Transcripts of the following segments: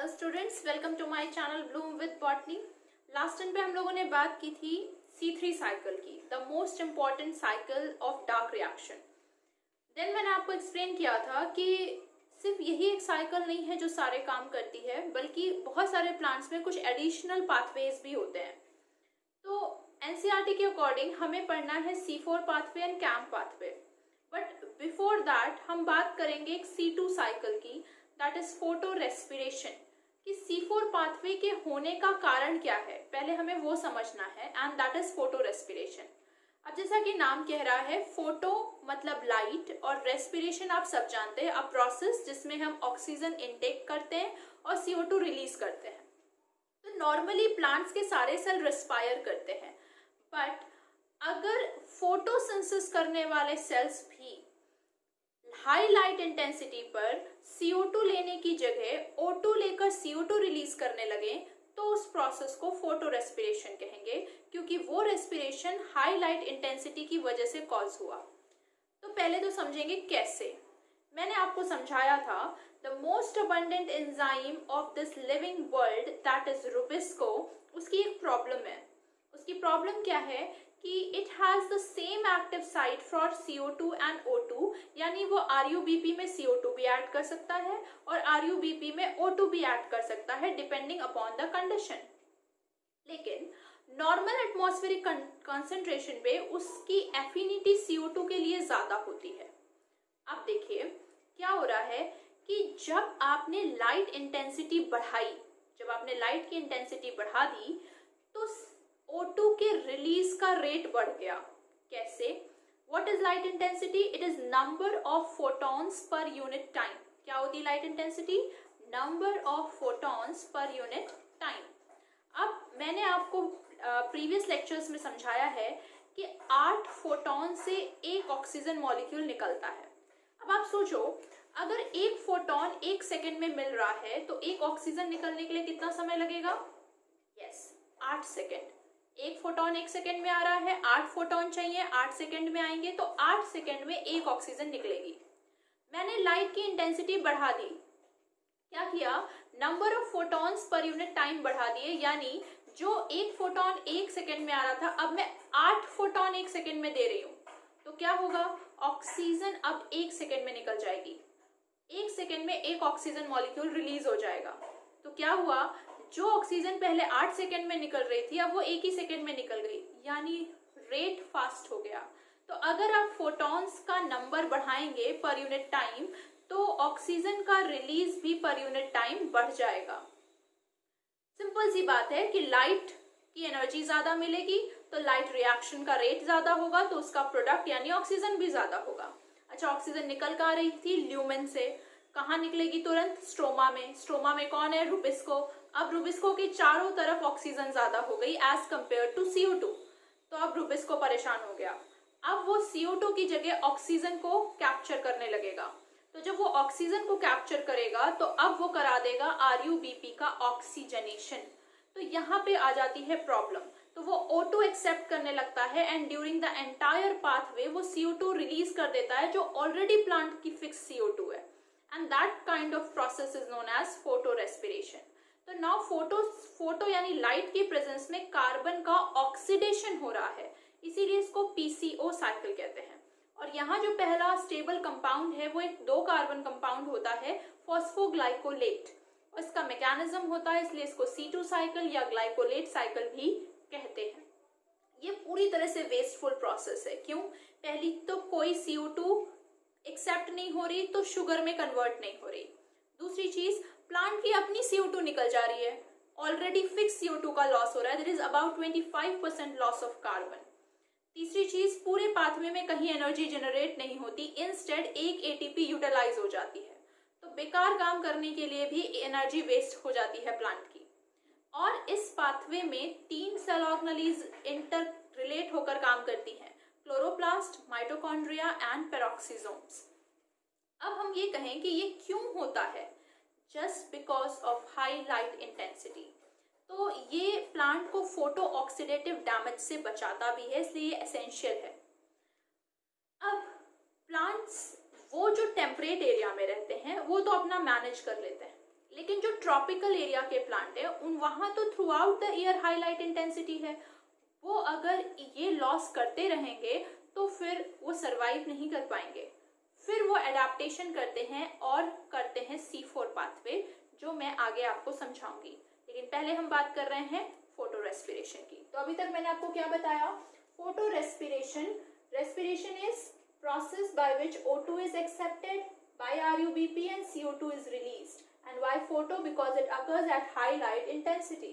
Hello students, welcome to my channel bloom with botany. Last time पे हम लोगों ने बात की थी C3 साइकिल की, the most important cycle of dark reaction. Then मैंने आपको एक्सप्लेन किया था कि सिर्फ यही एक साइकिल नहीं है जो सारे काम करती है, बल्कि बहुत सारे प्लांट्स में कुछ एडिशनल पाथवेज भी होते हैं। तो NCERT के अकॉर्डिंग हमें पढ़ना है C4 pathway and CAM pathway, but before that हम बात करेंगे एक C2 साइकिल की, दैट इज फोटो रेस्पिरेशन। कि C4 पाथवे के होने का कारण क्या है, पहले हमें वो समझना है, and that is photo respiration. अब जैसा कि नाम कह रहा है, फोटो मतलब लाइट और रेस्पिरेशन आप सब जानते हैं, अ प्रोसेस जिसमें हम ऑक्सीजन इनटेक करते हैं और CO2 रिलीज करते हैं। तो नॉर्मली प्लांट्स के सारे सेल रेस्पायर करते हैं, बट अगर फोटोसिंथेसिस करने वाले सेल्स भी हाई लाइट इंटेंसिटी पर CO2 लेने की जगह O2 लेकर CO2 रिलीज करने लगे, तो उस प्रोसेस को फोटो रेस्पिरेशन कहेंगे, क्योंकि वो रेस्पिरेशन हाई लाइट इंटेंसिटी की वजह से कॉज हुआ। तो पहले तो समझेंगे कैसे। मैंने आपको समझाया था the most abundant enzyme of this living world that is Rubisco, उसकी एक प्रॉब्लम है। उसकी प्रॉब्लम क्या है कि it has the same active site for CO2 and O2, यानी वो RUBP में CO2 भी ऐड कर सकता है और RUBP में O2 भी ऐड कर सकता है, डिपेंडिंग अपॉन द कंडीशन। लेकिन नॉर्मल एटमॉस्फेरिक कंसंट्रेशन पे उसकी एफिनिटी CO2 के लिए ज्यादा होती है। अब देखिए क्या हो रहा है कि जब आपने लाइट इंटेंसिटी बढ़ाई, जब आपने लाइट की इंटेंसिटी बढ़ा दी, तो O2 के रिलीज का रेट बढ़ गया। कैसे? What is light intensity? It is number of photons per unit time. क्या होती है light intensity? Number of photons per unit time. अब मैंने आपको प्रीवियस लेक्चर्स में समझाया है कि 8 फोटॉन से एक ऑक्सीजन मॉलिक्यूल निकलता है। अब आप सोचो, अगर एक फोटॉन 1 सेकेंड में मिल रहा है तो एक ऑक्सीजन निकलने के लिए कितना समय लगेगा? Yes, 8 second. एक फोटॉन 1 सेकेंड में आ रहा है, 8 फोटॉन चाहिए, 8 सेकेंड में आएंगे, तो 8 सेकेंड में एक ऑक्सीजन निकलेगी। मैंने लाइट की इंटेंसिटी बढ़ा दी, क्या किया? Number of photons per unit time बढ़ा दिए, यानी जो एक फोटॉन 1 सेकेंड में आ रहा था, अब मैं 8 फोटॉन 1 सेकेंड में दे रही हूँ। तो क्या होगा? ऑक्सीजन अब 1 सेकेंड में निकल जाएगी। 1 सेकेंड में एक ऑक्सीजन मॉलिक्यूल रिलीज हो जाएगा। तो क्या हुआ? जो ऑक्सीजन पहले 8 सेकेंड में निकल रही थी, अब वो 1 ही सेकेंड में निकल गई, यानी रेट फास्ट हो गया। तो अगर आप फोटॉन्स का नंबर बढ़ाएंगे पर यूनिट टाइम, तो ऑक्सीजन का रिलीज भी पर यूनिट टाइम बढ़ जाएगा। सिंपल सी बात है कि लाइट की एनर्जी ज्यादा मिलेगी तो लाइट रिएक्शन का रेट ज्यादा होगा, तो उसका प्रोडक्ट यानी ऑक्सीजन भी ज्यादा होगा। अच्छा, ऑक्सीजन निकल कर आ रही थी ल्यूमेन से, कहाँ निकलेगी तुरंत? स्ट्रोमा में। स्ट्रोमा में कौन है? रुबिस्को। अब रुबिस्को के चारों तरफ ऑक्सीजन ज्यादा हो गई एज कंपेयर टू CO2, तो अब रुबिस्को परेशान हो गया। अब वो CO2 की जगह ऑक्सीजन को कैप्चर करने लगेगा। तो जब वो ऑक्सीजन को कैप्चर करेगा तो अब वो करा देगा RUBP का ऑक्सीजनेशन। तो यहाँ पे आ जाती है प्रॉब्लम। तो वो O2 एक्सेप्ट करने लगता है and during the entire pathway वो CO2 रिलीज कर देता है, जो ऑलरेडी प्लांट की फिक्स CO2 है, and that kind of process is known as photorespiration. तो नाउ फोटो यानी लाइट की प्रेजेंस में कार्बन का ऑक्सीडेशन हो रहा है, इसीलिए इसको PCO साइकिल कहते हैं। और यहाँ जो पहला स्टेबल कंपाउंड है वो एक 2 कार्बन कंपाउंड होता है, फॉस्फोग्लाइकोलेट, और इसका मैकेनिज्म होता है, इसलिए इसको C2 साइकिल या ग्लाइकोलेट साइकिल भी कहते हैं। ये पूरी तरह से वेस्टफुल प्रोसेस है। क्यों? पहली तो कोई CO2 एक्सेप्ट नहीं हो रही, तो शुगर में कन्वर्ट नहीं हो रही। दूसरी चीज, प्लांट की अपनी CO2 निकल जा रही है, ऑलरेडी फिक्स CO2 का लॉस हो रहा है, there is about 25% loss of carbon. तीसरी चीज, पूरे पाथवे में कहीं एनर्जी जनरेट नहीं होती, इंस्टेड एक ATP यूटिलाइज हो जाती है, तो बेकार काम करने के लिए भी एनर्जी वेस्ट हो जाती है प्लांट की। और इस पाथवे में 3 सेल ऑर्गेनेलीज इंटर रिलेट होकर काम करती हैं, क्लोरोप्लास्ट, माइटोकॉन्ड्रिया एंड पेरोक्सिसोम्स। अब हम ये कहें कि ये क्यों होता है? Just because of high light intensity. तो ये प्लांट को फोटो ऑक्सीडेटिव डैमेज से बचाता भी है, इसलिए ये एसेंशियल है। अब प्लांट्स वो जो टेम्परेट एरिया में रहते हैं वो तो अपना मैनेज कर लेते हैं, लेकिन जो ट्रॉपिकल एरिया के प्लांट है उन वहाँ तो through out the year high light intensity है, वो अगर ये लॉस करते रहेंगे तो फिर वो सरवाइव नहीं कर पाएंगे। फिर वो एडाप्टेशन करते हैं और करते हैं C4 पाथवे, जो मैं आगे आपको समझाऊंगी। लेकिन पहले हम बात कर रहे हैं फोटो रेस्पिरेशन की। तो अभी तक मैंने आपको क्या बताया? Photo respiration, respiration is process by which O2 is accepted by RUBP and CO2 is released. And why photo? Because it occurs at high light intensity.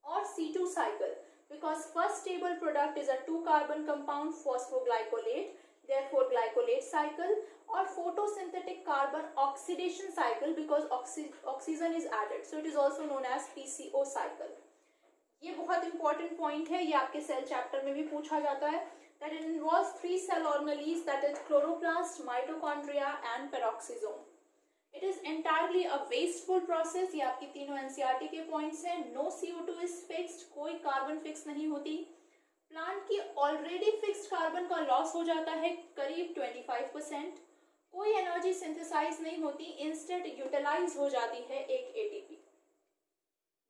Or C2 cycle, because first stable product is a 2-carbon compound phosphoglycolate, therefore glycolate cycle. Or photosynthetic carbon oxidation cycle, because oxygen is added, so it is also known as PCO cycle. ये बहुत important point है, ये आपके cell chapter में भी पूछा जाता है। That it involves 3 cell organelles, that is chloroplast, mitochondria and peroxisome. It is entirely a wasteful process. ये आपकी तीनों NCERT के पॉइंट्स हैं। No CO2 is fixed, कोई कार्बन फिक्स नहीं होती। प्लांट की ऑलरेडी फिक्स्ड कार्बन का लॉस हो जाता है करीब 25%। कोई एनर्जी सिंथेसाइज नहीं होती, इंस्टेड यूटिलाइज हो जाती है एक ATP।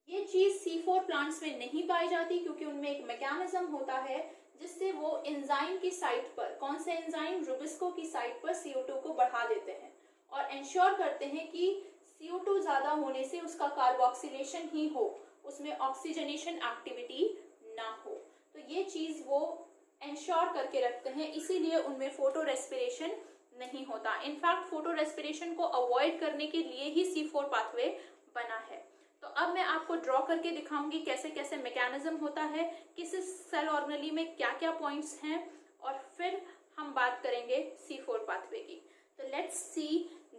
ये चीज C4 प्लांट्स में नहीं पाई जाती, क्योंकि उनमें एक मैकेनिज्म होता है जिससे वो एंजाइम की साइट पर, कौन से एंजाइम, रुबिस्को की साइट पर CO2 को बढ़ा देते हैं और इंश्योर करते हैं कि CO2 ज्यादा होने से उसका कार्बोक्सिलेशन ही हो, उसमें ऑक्सीजनेशन एक्टिविटी ना हो। तो ये चीज वो इंश्योर करके रखते हैं, इसीलिए उनमें फोटो रेस्पिरेशन नहीं होता। इनफैक्ट फोटो रेस्पिरेशन को अवॉइड करने के लिए ही C4 पाथवे बना है। तो अब मैं आपको ड्रॉ करके दिखाऊंगी कैसे कैसे मैकेनिज्म होता है, किस सेल ऑर्गेनेली में क्या क्या पॉइंट्स हैं, और फिर हम बात करेंगे C4 पाथवे की। तो let's see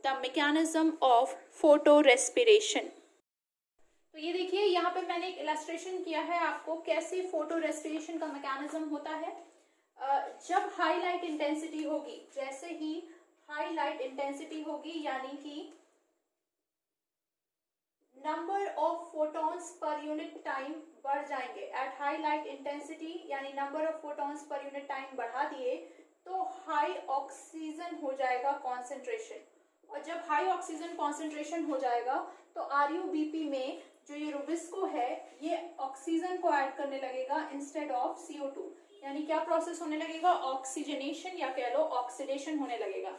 the mechanism of photo respiration. तो ये देखिए, यहाँ पे मैंने एक इलस्ट्रेशन किया है आपको कैसे फोटो रेस्पिरेशन का मैकेनिज्म होता है। जब हाई लाइट इंटेंसिटी होगी, जैसे ही हाई लाइट इंटेंसिटी होगी, यानी कि number of photons per unit time बढ़ जाएंगे। एट हाई लाइट इंटेंसिटी यानी number of photons per unit time बढ़ा दिए तो हाई ऑक्सीजन हो जाएगा कॉन्सेंट्रेशन, और जब हाई ऑक्सीजन कॉन्सेंट्रेशन हो जाएगा तो RUBP में जो ये रुबिस्को है ये ऑक्सीजन को ऐड करने लगेगा इंस्टेड ऑफ CO2, यानी क्या प्रोसेस होने लगेगा? ऑक्सीजनेशन या कह लो ऑक्सीडेशन होने लगेगा।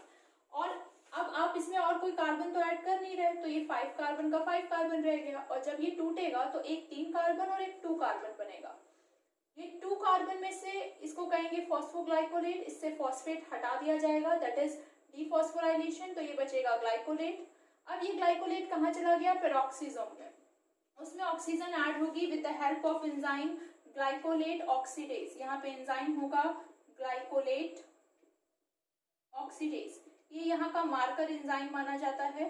और अब आप इसमें और कोई कार्बन तो ऐड कर नहीं रहे, तो ये 5 कार्बन का 5 कार्बन रह गया, और जब ये टूटेगा तो एक 3 कार्बन और एक 2 कार्बन बनेगा। ये 2 कार्बन में से इसको कहेंगे फॉस्फोग्लाइकोलेट, इससे फॉस्फेट हटा दिया जाएगा, दैट इज डीफॉस्फोराइलेशन, तो ये बचेगा ग्लाइकोलेट। अब ये ग्लाइकोलेट कहाँ चला गया? पेरोक्सिसोम में, उसमें ऑक्सीजन ऐड होगी with the help of enzyme glycolate oxidase. यहाँ पे एंजाइम होगा ग्लाइकोलेट ऑक्सीडेज, ये यहाँ का मार्कर एंजाइम माना जाता है,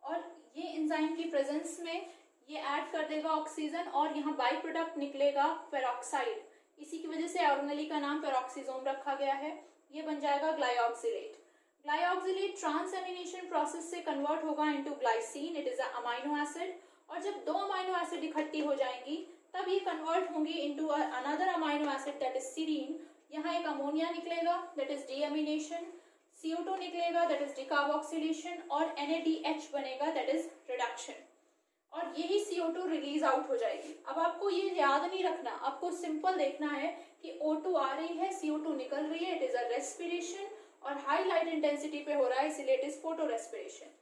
और ये एंजाइम की प्रेजेंस में ये ऐड कर देगा ऑक्सीजन, और यहाँ बाई प्रोडक्ट निकलेगा पेरोक्साइड। इसी की वजह से ऑर्गेनेली का नाम पेरोक्सिसोम रखा गया है। ये बन जाएगा glyoxylate. Glyoxylate transamination process से कन्वर्ट होगा into glycine, it is a amino acid, और जब 2 अमाइनो एसिड इकट्ठी हो जाएंगी तब ये कन्वर्ट होंगी into another amino acid that is serine. यहाँ एक अमोनिया निकलेगा दैट इज डीएमिनेशन, CO2 निकलेगा दैट इज डिकार्बोक्सिलेशन, और NADH बनेगा दैट इज रिडक्शन, और यही CO2 रिलीज आउट हो जाएगी। अब आपको ये याद नहीं रखना, आपको सिंपल देखना है कि O2 आ रही है, CO2 निकल रही है, इट इज अ रेस्पिरेशन, और हाई लाइट इंटेंसिटी पे हो रहा है, इसलिए it is photorespiration.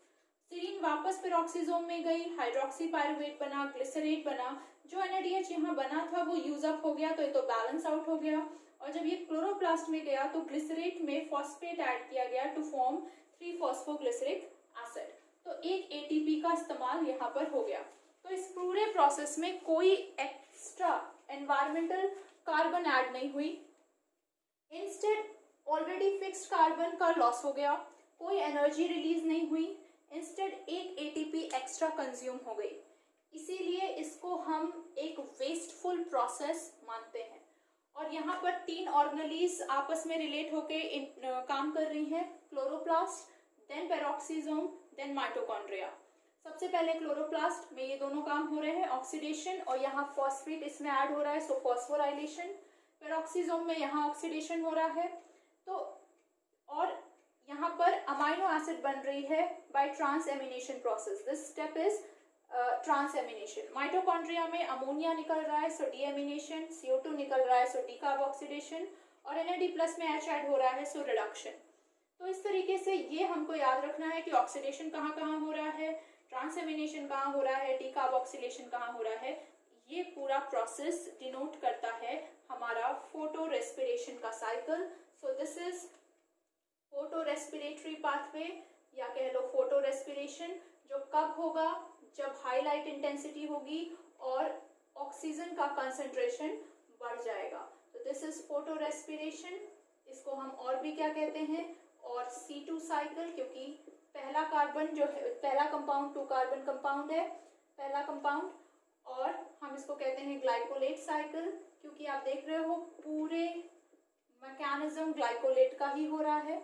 Serine वापस पेरोक्सिसोम में गई, हाइड्रोक्सी पायरुवेट बना, ग्लिसरेट बना, जो NADH यहाँ बना था वो यूज अप हो गया, तो ये तो बैलेंस आउट हो गया, और जब ये क्लोरोप्लास्ट में गया तो ग्लिसरेट में फॉस्फेट ऐड किया गया टू फॉर्म 3-फॉस्फोग्लिसरिक एसिड, तो एक ATP का इस्तेमाल यहाँ पर हो गया। तो इस पूरे प्रोसेस में कोई एक्स्ट्रा एनवायरमेंटल कार्बन ऐड नहीं हुई, इंस्टेड ऑलरेडी फिक्स्ड कार्बन का लॉस हो गया, कोई एनर्जी रिलीज नहीं हुई, इंस्टेड एक ATP एक्स्ट्रा कंज्यूम हो गई, इसीलिए इसको हम एक वेस्टफुल प्रोसेस मानते हैं। और यहाँ पर 3 ऑर्गेनेलीज आपस में रिलेट होके काम कर रही हैं, chloroplast, then peroxisome, then mitochondria. सबसे पहले क्लोरोप्लास्ट में ये दोनों काम हो रहे हैं, ऑक्सीडेशन, और यहाँ फॉस्फेट इसमें ऐड हो रहा है, सो फॉस्फोराइलेशन। पेरोक्सिसोम में यहाँ ऑक्सीडेशन हो रहा है, तो और यहाँ पर अमाइनो एसिड बन रही है by transamination process. This step is transamination, mitochondria में अमोनिया निकल रहा है सो डीएमिनेशन, CO2 निकल रहा है सो डीकार्बोक्सिलेशन, और NAD+ में H ऐड हो रहा है सो रिडक्शन। तो इस तरीके से ये हमको याद रखना है कि ऑक्सीडेशन कहाँ कहाँ हो रहा है, ट्रांसएमिनेशन कहाँ हो रहा है, डीकार्बोक्सिलेशन कहाँ हो रहा है। ये पूरा प्रोसेस डिनोट करता है हमारा फोटो रेस्पिरेशन का cycle. So this is photo respiratory pathway या कह लो फोटो रेस्पिरेशन, जो कब होगा, जब हाई लाइट इंटेंसिटी होगी और ऑक्सीजन का कंसंट्रेशन बढ़ जाएगा। तो दिस इज फोटो रेस्पिरेशन। इसको हम और भी क्या कहते हैं, और C2 साइकिल, क्योंकि पहला कार्बन जो है, पहला कंपाउंड 2 कार्बन कंपाउंड है पहला कंपाउंड, और हम इसको कहते हैं ग्लाइकोलेट साइकिल, क्योंकि आप देख रहे हो पूरे मैकेनिज्म ग्लाइकोलेट का ही हो रहा है।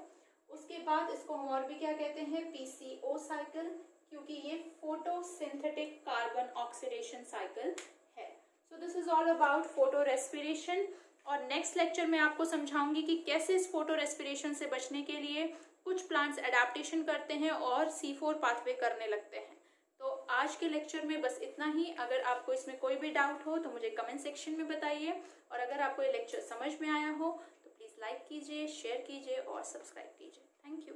उसके बाद इसको हम और भी क्या कहते हैं, PCO साइकिल, क्योंकि ये फोटोसिंथेटिक कार्बन ऑक्सीडेशन साइकिल है। So this is all about photo respiration. और नेक्स्ट लेक्चर में आपको समझाऊंगी कि कैसे इस फोटो रेस्पिरेशन से बचने के लिए कुछ प्लांट्स एडेप्टेशन करते हैं और C4 पाथवे करने लगते हैं। तो आज के लेक्चर में बस इतना ही। अगर आपको इसमें कोई भी डाउट हो तो मुझे कमेंट सेक्शन में बताइए, और अगर आपको ये लेक्चर समझ में आया हो तो प्लीज़ लाइक कीजिए, शेयर कीजिए और सब्सक्राइब कीजिए। Thank you.